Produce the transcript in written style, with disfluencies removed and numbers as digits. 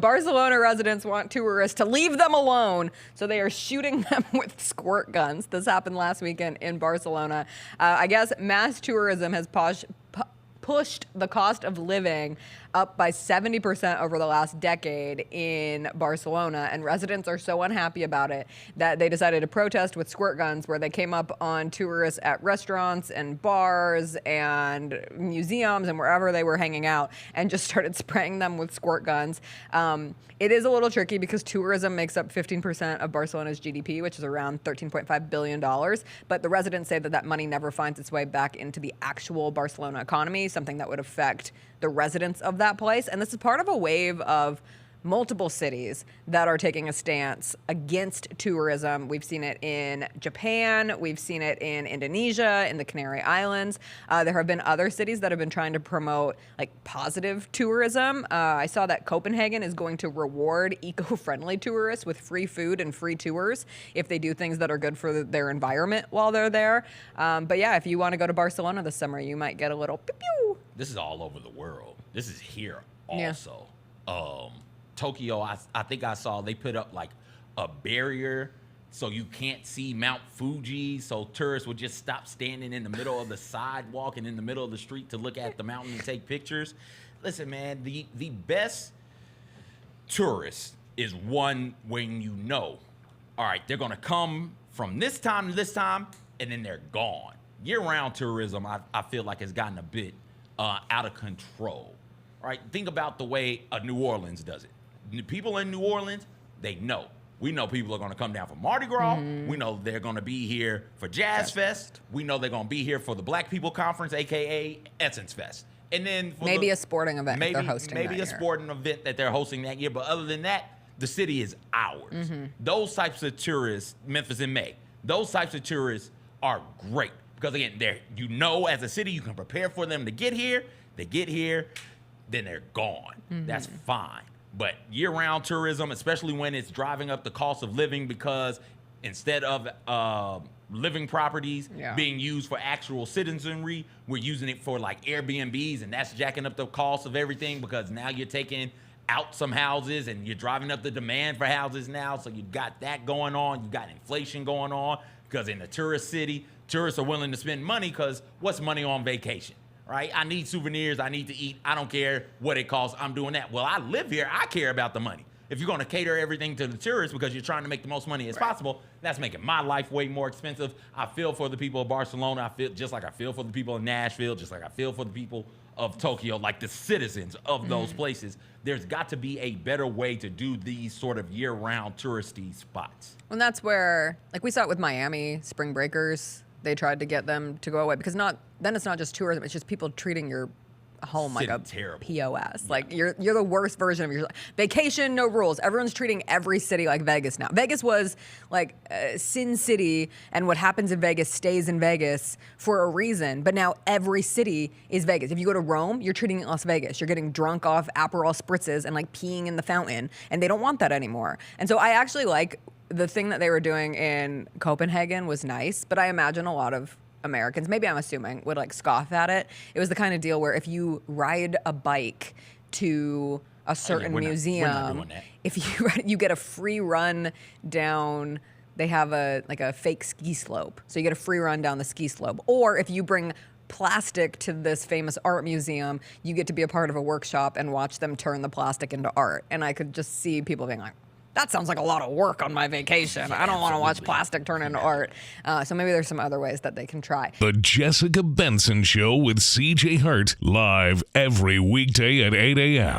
Barcelona residents want tourists to leave them alone, so they are shooting them with squirt guns. This happened last weekend in Barcelona. I guess mass tourism has pushed the cost of living up by 70% over the last decade in Barcelona, and residents are so unhappy about it that they decided to protest with squirt guns, where they came up on tourists at restaurants and bars and museums and wherever they were hanging out and just started spraying them with squirt guns. It is a little tricky because tourism makes up 15% of Barcelona's GDP, which is around $13.5 billion. But the residents say that that money never finds its way back into the actual Barcelona economy, something that would affect the residents of that place. And this is part of a wave of multiple cities that are taking a stance against tourism. We've seen it in Japan. We've seen it in Indonesia, in the Canary Islands. There have been other cities that have been trying to promote like positive tourism. I saw that Copenhagen is going to reward eco-friendly tourists with free food and free tours if they do things that are good for their environment while they're there. But yeah, if you want to go to Barcelona this summer, you might get a little pew-pew. This is all over the world. This is here also. Yeah. Tokyo, I think I saw they put up like a barrier so you can't see Mount Fuji, so tourists would just stop standing in the middle of the sidewalk and in the middle of the street to look at the mountain and take pictures. Listen, man, the best tourist is one when you know, all right, they're gonna come from this time to this time, and then they're gone. Year-round tourism, I feel like has gotten a bit out of control. All right, think about the way New Orleans does it. People in New Orleans, they know. We know people are going to come down for Mardi Gras. Mm-hmm. We know they're going to be here for Jazz Fest. We know they're going to be here for the Black People Conference, a.k.a. Essence Fest. And then maybe a sporting event they're hosting that year. Maybe a sporting event that they're hosting that year. But other than that, the city is ours. Mm-hmm. Those types of tourists, Memphis in May, those types of tourists are great. Because, again, as a city, you can prepare for them to get here. They get here, then they're gone. Mm-hmm. That's fine. But year-round tourism, especially when it's driving up the cost of living, because instead of living properties being used for actual citizenry, we're using it for like Airbnbs, and that's jacking up the cost of everything because now you're taking out some houses and you're driving up the demand for houses now. So you got that going on. You got inflation going on because in a tourist city, tourists are willing to spend money because what's money on vacation? Right? I need souvenirs. I need to eat. I don't care what it costs. I'm doing that. Well, I live here. I care about the money. If you're going to cater everything to the tourists because you're trying to make the most money as possible, that's making my life way more expensive. I feel for the people of Barcelona. I feel just like I feel for the people of Nashville, just like I feel for the people of Tokyo, like the citizens of those places. There's got to be a better way to do these sort of year-round touristy spots. And that's where, like we saw it with Miami, spring breakers. They tried to get them to go away because then it's not just tourism, it's just people treating your home like a terrible POS. Yeah. Like you're the worst version of your vacation, no rules. Everyone's treating every city like Vegas now. Vegas was like Sin City, and what happens in Vegas stays in Vegas for a reason. But now every city is Vegas. If you go to Rome, you're treating it Las Vegas. You're getting drunk off Aperol spritzes and like peeing in the fountain, and they don't want that anymore. And so I actually like the thing that they were doing in Copenhagen was nice, but I imagine a lot of Americans, maybe I'm assuming, would like scoff at it. It was the kind of deal where if you ride a bike to a certain museum, we're not doing that. If you get a free run down, they have a fake ski slope, so you get a free run down the ski slope. Or if you bring plastic to this famous art museum, you get to be a part of a workshop and watch them turn the plastic into art. And I could just see people being like, that sounds like a lot of work on my vacation. I don't want to watch plastic turn into art. So maybe there's some other ways that they can try. The Jessica Benson Show with CJ Hart, live every weekday at 8 a.m.